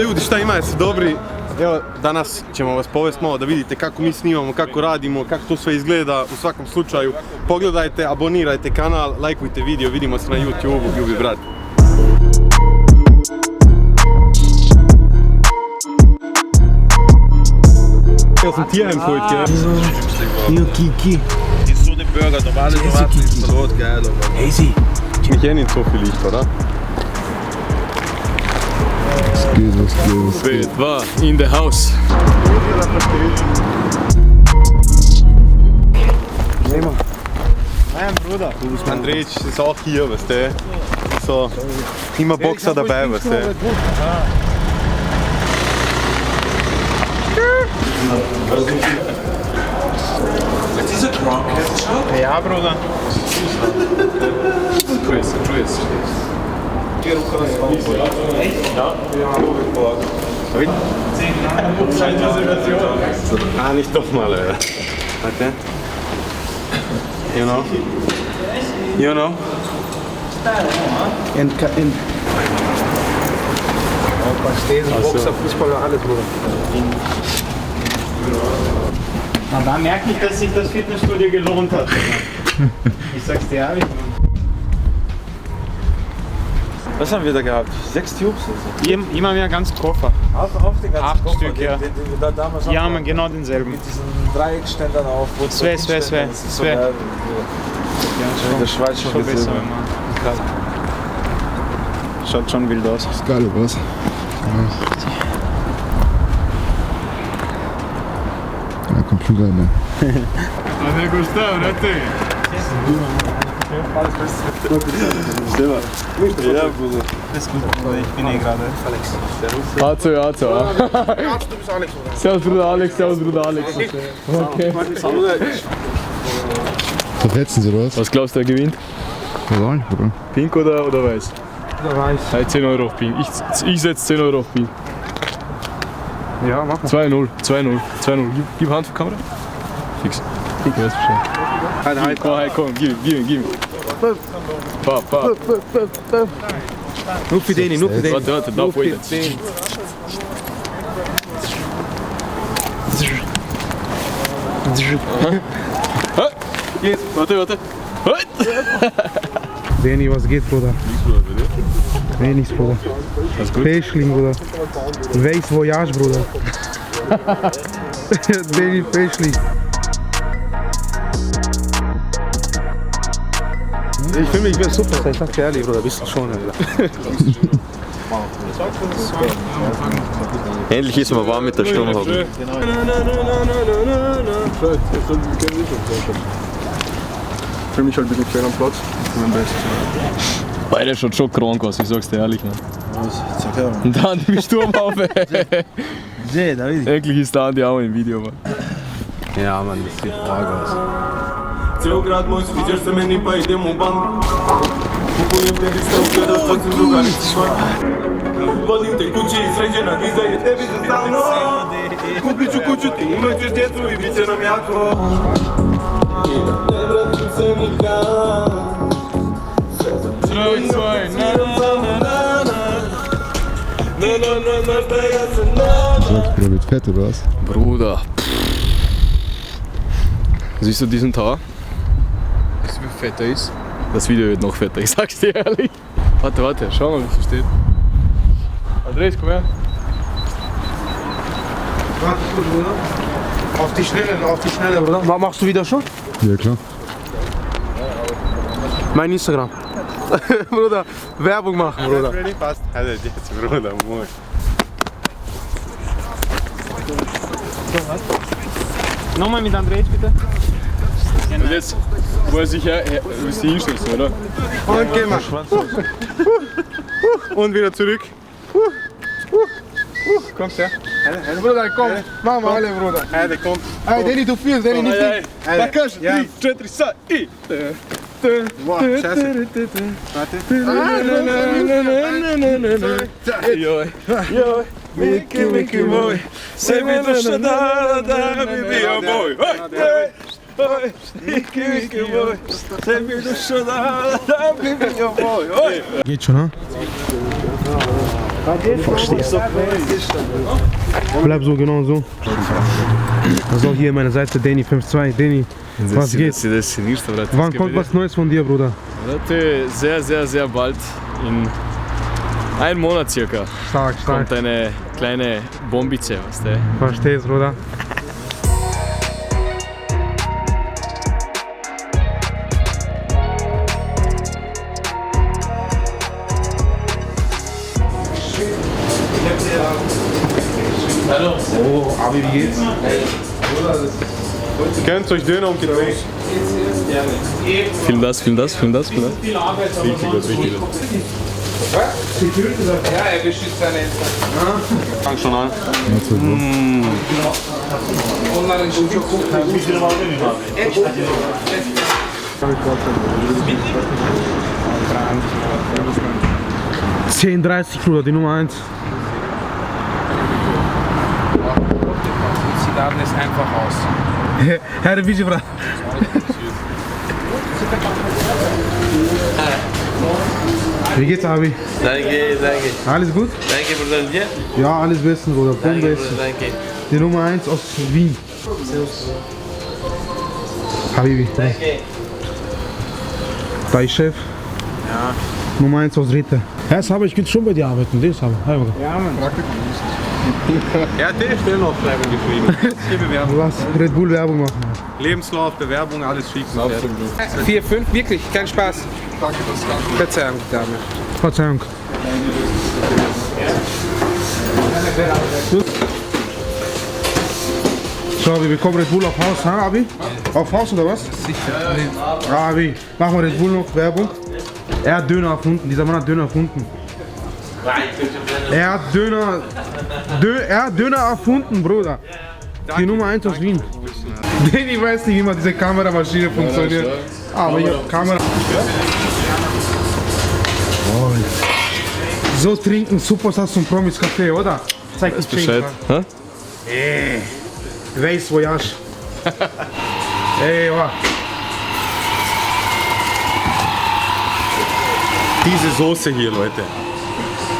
ljudi, šta ima, jeste dobri? Evo, danas ćemo vas povesti malo da vidite kako mi snimamo, kako radimo, kako to sve izgleda. U svakom slučaju, pogledajte, abonirajte kanal, lajkujte video, vidimo se na YouTube-u, ljubi brat. Ja sam Tierheim heute, gell? Ja, Kiki. Ist so der Burger, normale Tomaten ist Salat, geil, aber... Hey, sie. Ich kenne nicht so viel Licht, oder? Was geht? War in the house. Mein Bruder. Andrej ist auch hier, weißt du? So, immer Boxer dabei, weißt du? Ist dieser Crackhead? Ja, Bruder. Tschüss. Ah, nicht nochmal, Alter. Warte. You know? You know? In Boxer, Fußballer, alles, Bruder. Na, da merke ich, dass sich das Fitnessstudio gelohnt hat. Ich sag's dir ehrlich. Was haben wir da gehabt? 6 Tubes? Immer mehr ganz Koffer. Auf den ganzen 8 Koffer, Stück, ja. den wir da damals Ja, haben. man, genau denselben. Mit diesen Dreieckständern auf. Wo Zwei. Das ist so Zwei. geil. In der Schweiz schon Schon besser, gesehen. wenn man. Schaut schon wild aus. Ist geil, was? Ja, Computer, ne? Me gusta, brate. Ja, Bruder. Das ist gut, Bruder. Ich bin eh gerade. Alex. Azo. Servus Bruder Alex, Okay. Verletzen Sie oder was? Was glaubst du, wer gewinnt? Was auch nicht, Bruder. Pink oder weiß? Oder weiß. Hey, 10 Euro auf Pink. Ich setze 10 Euro auf Pink. Ja, mach mal. 2-0. Gib Hand für Kamera. Fix. Ich weiß Bescheid. Komm, gib ihm. Pa. Nur für den. Warte, darf wait. Warte. Deni, was geht, Bruder? Nichts, Bruder. Alles gut? Fäschling, Bruder. Weiß Voyage, Bruder. Deni, Fäschling. Ich finde, ich bin super, ich sag dir ehrlich, Bruder, bist du schon, Alter. Endlich ist man warm mit der Sturmhaube. Ich fühle mich halt ein bisschen fehl am Platz. Beide schaut schon krank aus, ich sag's dir ehrlich. Ne? Und dann die Sturmhaube. Endlich ist der Andi auch im Video, Mann. Ja, Mann, das sieht arg aus. Цел град мой, видиш се мен и па идем у бан. Купуjem tebi se ugleda, što si drugarici švan. Vodim te kući i sređena diza je tebi za stalno. Kupit ću kuću, ti imat ćeš djecu i bit će nam jako. I da ne vratim se nikad. Sve za Sagt, Bruder, wird fett oder was? Bruder. Siehst du diesen Tar? Weißt du, wie fett er ist? Das Video wird noch fetter, ich sag's dir ehrlich. Warte, schau mal, wie es steht. Andreas, komm her. Warte, Bruder. Auf die Schnelle, Bruder. Was machst du wieder schon? Ja, klar. Mein Instagram. Bruder, Werbung machen, Bruder. Passt. Also jetzt, Bruder, moin. Nochmal mit Andrej, bitte. Und jetzt, wo er sich hinstellst, oder? Und gehen wir. Und wieder zurück. Kommst her. Bruder, komm, mach mal alle, Bruder. Heide, komm. Hey, Deni, du fühlst, Deni, nicht dich. Da kannst du 3, 4, 5, Boah, scheiße. Warte. Joj, Miki moj, sei mi došla da bi bio moj. Miki moj, sei mi došla da bi bio moj. Geht schon, ne? Verstehst du? Bleib so, genau so. Also hier meine Seite, Danny52. Danny, was geht? Wann kommt was Neues von dir, Bruder? Sehr, sehr, sehr bald. In einem Monat circa Stark, stark. kommt eine kleine Bombice, weißt du? Verstehst, Bruder? Oh, aber wie geht's? Könnt euch Döner und Getränk. Film das. Richtig gut, richtig gut. Ja, er beschützt seine Fang schon an. Onların için çok Bruder, die Nummer 1. Sie laden es einfach aus. Herr Vici, Bruder. Wie geht's, Abi? Danke, danke. Alles gut? Danke, Bruder. Und dir? Ja, alles bestens, Bruder. Danke, Bombe Bruder, danke. Die Nummer 1 aus Wien. Habibi. Danke. Dein Chef. Ja. Nummer 1 aus Ritte. Herr Saber, ich könnte schon bei dir arbeiten. Das aber. Ja, Mann. Er hat die Stellenausschreibung geschrieben. Hier Bewerbung. Was? Red Bull Werbung machen. Lebenslauf, Bewerbung, alles schick. 4, 5, wirklich, kein Spaß. Verzeihung, Dame. Verzeihung. So, wir bekommen Red Bull auf Haus, ha, Abi? Auf Haus oder was? Sicher. Abi, machen wir Red Bull noch Werbung. Er hat Döner erfunden, dieser Mann hat Döner erfunden. Er hat Döner erfunden, Bruder. Die Nummer 1 aus Wien. Ich weiß nicht, wie immer diese Kameramaschine funktioniert. Aber hier, Kamera. So trinken Superstars und Promis Kaffee, oder? Zeig uns Bescheid. Weiß Voyage. Ey, wa. Diese Soße hier, Leute.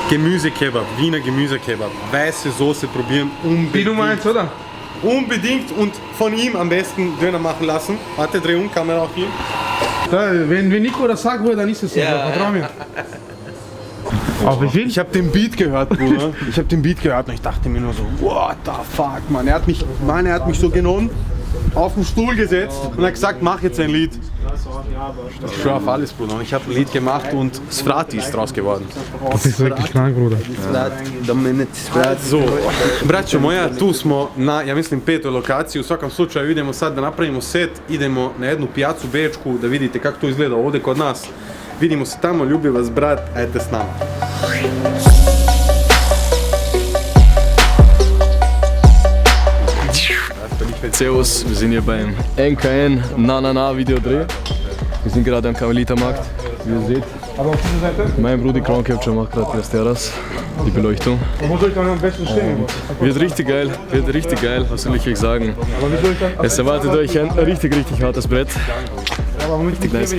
Gemüsekebab, Wiener Gemüsekebab. Weiße Soße probieren unbedingt. Die Nummer 1, oder? Unbedingt und von ihm am besten Döner machen lassen. Warte, dreh um, Kamera auf ihn. Da, wenn Nico das sagt, dann ist es so. Vertrau mir. Auf wie viel? Ich habe den Beat gehört, Bruder. Ich habe den Beat gehört und ich dachte mir nur so, what the fuck, Mann. Er hat mich so genommen, auf den Stuhl gesetzt und hat gesagt, mach jetzt ein Lied. Ich schwör auf alles, Bruder. Und ich habe ein Lied gemacht und Sfrati ist draus geworden. Das ist wirklich krank, Bruder. So, braćo moja, tu smo na, ja mislim, 5. lokaciji. U svakom slučaju idemo sad da napravimo set, idemo na jednu pijacu Bečku da vidite kako to izgleda ovdje kod nas. Vidimo se tamo, ljubi vas brat, ajte s nama. Servus, wir sind hier beim NKN Na Videodreh. Wir sind gerade am Karmelitermarkt, wie ihr seht. Aber auf dieser Seite? Mein Bruder Croncapture macht gerade das Terras, die Beleuchtung. Wo soll ich dann am besten stehen? Wird richtig geil, was soll ich euch sagen. Aber wie soll ich dann? Es erwartet euch ein richtig hartes Brett. Aber womit Richtig nice.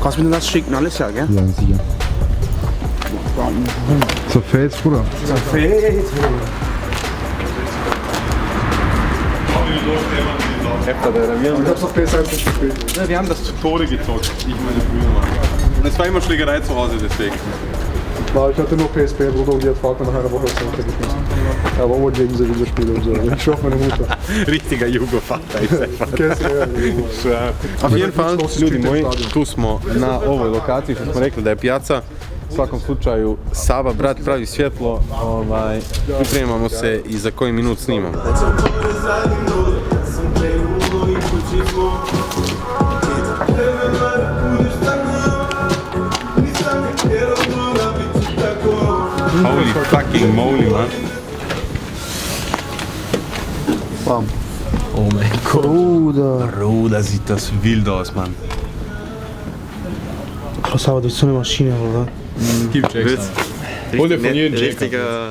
Kannst du mir das schicken, alles ja, gell? Ja, sicher. Zerfällt, Bruder. Wir haben das zu Tode gezockt, ich meine Brüder. Und es war immer Schlägerei zu Hause, deswegen. Ich hatte nur PSP, Bruder, und die hat Vater nach einer Woche zurückgeschmissen. Aber ohne wegen diese Videospiele und so. Ich hoffe, meine Mutter. Richtiga Jugo-Vater ist einfach. Auf jeden Fall, ljudi moji, tu smo na ovoj lokaciji što smo rekli da je pijaca. U svakom slučaju, Sava, brat, pravi svjetlo, pripremamo se i za koji minut snimamo. Holy fucking moly, man. Bam. Oh mein Gott. Bruder, sieht das wild aus, Mann. Krass, aber das ist so eine Maschine, oder? Gib Jackson. Hol dir von jedem Jackson. Richtiger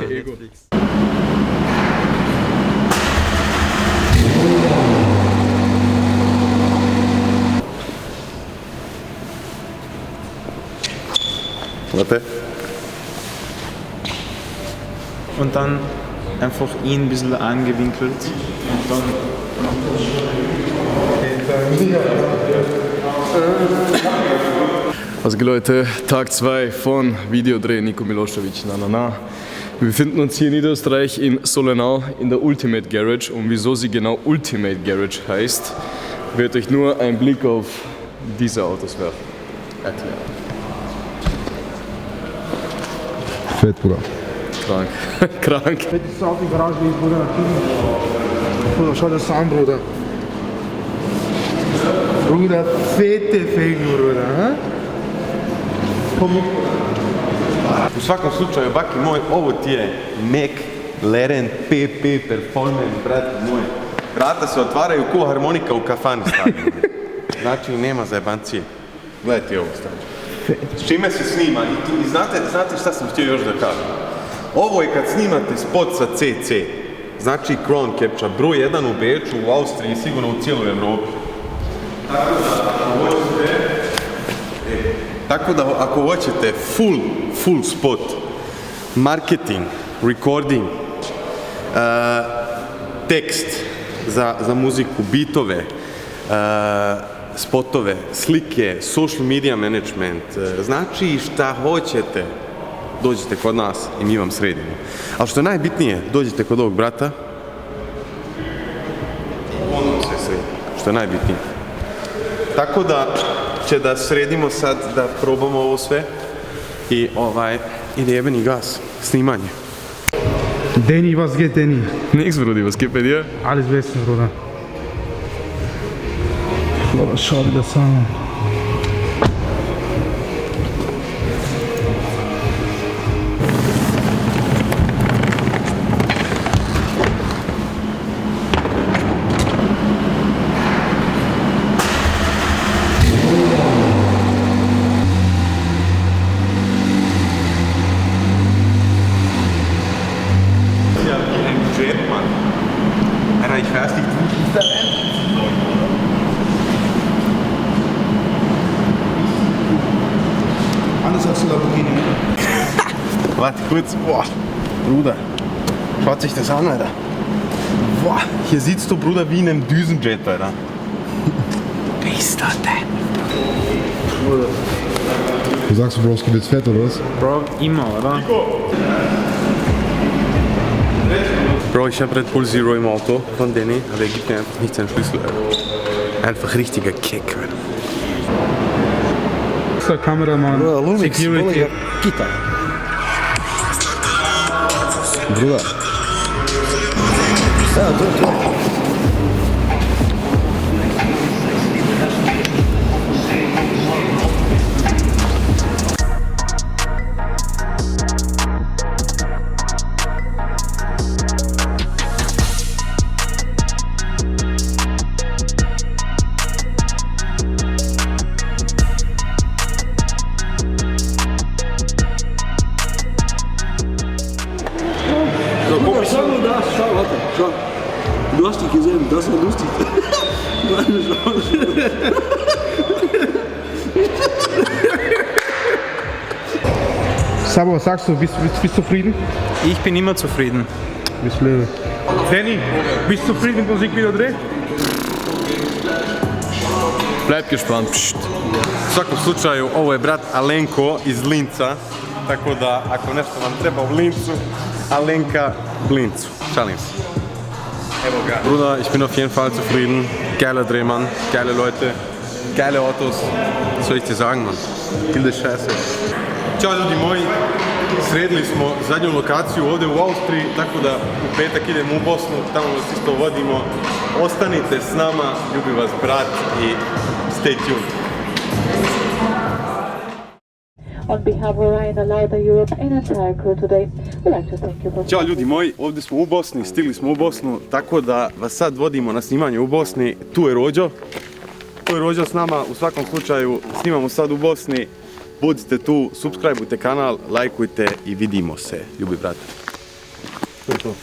Warte. und dann einfach ihn ein bisschen angewinkelt und dann Also Leute, Tag 2 von Videodreh Niko Milošević na. Wir befinden uns hier in Niederösterreich in Sollenau in der Ultimate Garage und wieso sie genau Ultimate Garage heißt, wird euch nur ein Blick auf diese Autos erklären. Fett, Bruder. Krank. Fettes Auto in Garage liegt, Bruder. Bruder, schau das an, Bruder. Bruder, fette Felgen, Bruder. Hä? U svakom slučaju, baki moj, ovo ti je McLaren PP Performance, brate moj. Vrata se otvaraju ko harmonika u kafani stavljena. Znači, nema zajebancije. Gledajte ovo stavljeno. S čime se snima? I znate šta sam htio još da kažem? Ovo je kad snimate spot sa CC. Znači Crown Capture, broj 1 u Beču, u Austriji, sigurno u cijeloj Evropi. Tako da ako hoćete full spot, marketing, recording, tekst za muziku, bitove, spotove, slike, social media management, znači šta hoćete, dođite kod nas i mi vam sredimo. Ali što je najbitnije, dođite kod ovog brata, on vam sve sredi, što je najbitnije. Tako da će da sredimo sad, da probamo ovo sve i ide jebeni gas, snimanje. Danny, was geht, Danny? Nix, Brudi, was geht bei dir? Alles bestens, Bruder. Bruder, schau dir das an. Anders als Lamborghini. Warte kurz, boah, Bruder, schaut sich das an, Alter. Boah, hier sitzt du, Bruder, wie in einem Düsenjet, Alter. Bist du denn? Du sagst, Broski wird's fett, oder was? Bro, immer, oder? Bro, ich hab Red Bull Zero im Auto von Danny, aber er gibt mir einfach nicht seinen Schlüssel, Alter. Einfach richtiger Kick, Alter. Kameramann, Security. Bruder. Schau, du hast dich gesehen, das war lustig. Sabo, was sagst du, bist du zufrieden? Ich bin immer zufrieden. Bis Löwe. Danny, bist du zufrieden mit Musikvideodreh? Bleib gespannt. Psst. U svakom slučaju, ovo je brat Alenko iz Linca, tako da ako nešto vam treba u Lincu, Alenka Lincu. Šalim se. Evo ga. Bruder, ich bin auf jeden Fall zufrieden. Geiler Drehmann, geile Leute, geile Autos. Was soll ich dir sagen, man? Hilde Scheiße. Ćao ljudi moji, sredili smo zadnju lokaciju ovdje u Austriji, tako da u petak idemo u Bosnu, tamo vas isto vodimo. Ostanite s nama, ljubi vas brat i stay tuned. On behalf of Ryanair, Lauda Europe and entire crew today, we'd like to thank you for... Ćao ljudi moji, ovdje smo u Bosni, stigli smo u Bosnu, tako da vas sad vodimo na snimanje u Bosni. Tu je Rođo. Tu je Rođo s nama, u svakom slučaju snimamo sad u Bosni. Budite tu, subscribeujte kanal, lajkujte i vidimo se, ljubi brate. To je to.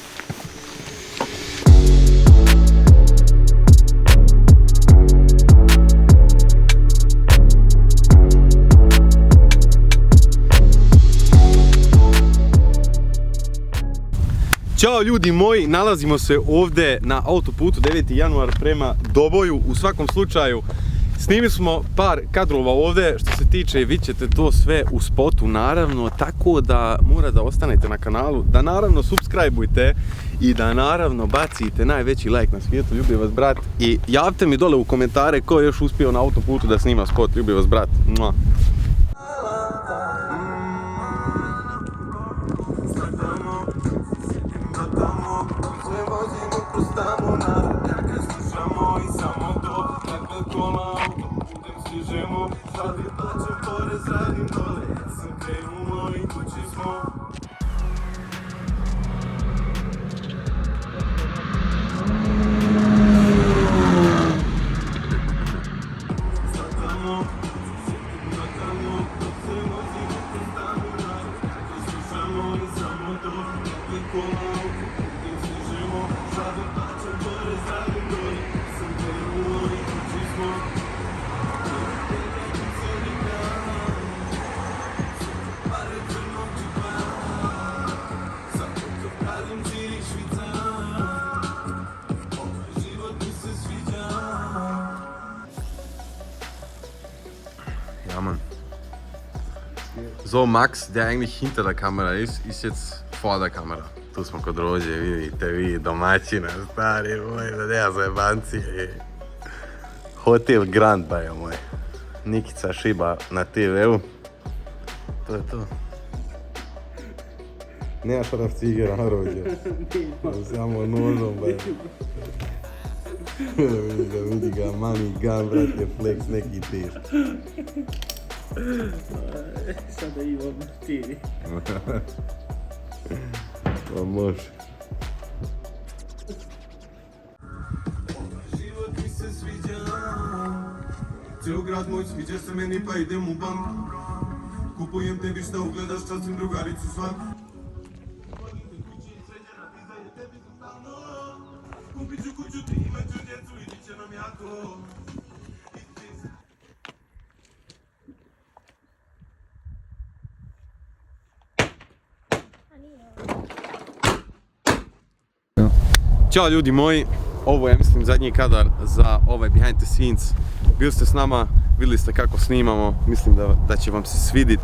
Ćao ljudi moji, nalazimo se ovdje na autoputu 9. januar prema Doboju. U svakom slučaju snimili smo par kadrova ovdje, što se tiče, vidjet ćete to sve u spotu naravno, tako da mora da ostanete na kanalu, da naravno subscribeujte i da naravno bacite najveći like na svijetu, ljubim vas brat, i javite mi dole u komentare ko je još uspio na autoputu da snima spot, ljubim vas brat. Mua. Ja, Mann. So, Max, der eigentlich hinter der Kamera ist jetzt vor der Kamera. Tu smo kod Rođe, vidite vi, domaćina, stari moj, da nema zajebanci. Hotel Grand, bajo moj. Nikica šiba na TV-u. To je to. Nemaš onak cigera, Rođe. Samo nožom, bajo. Vidi ga, mami gun, brate, flex, neki tiš. Sada imam ti. Pa može. Život mi se sviđa, ceo grad moj sviđa se meni pa idem u bank. Kupujem tebi šta ugledaš, častim drugaricu svaku. Kupit ću kuću, ti imat ću djecu i bit će nam jako. Ćao ljudi moji, ovo je mislim zadnji kadar za ovaj behind the scenes. Bili ste s nama, vidjeli ste kako snimamo, mislim da će vam se svidit.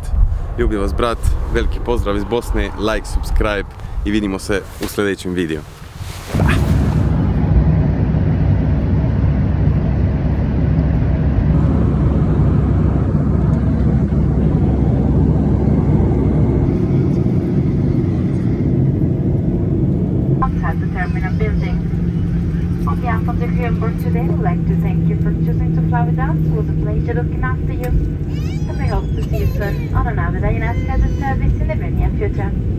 Ljubim vas brat, veliki pozdrav iz Bosne, like, subscribe i vidimo se u sljedećem videu. Outside the terminal building. On behalf of the Greenberg today, we'd like to thank you for choosing to fly with us. It was a pleasure looking after you. And we hope to see you soon on another United Service in the very near future.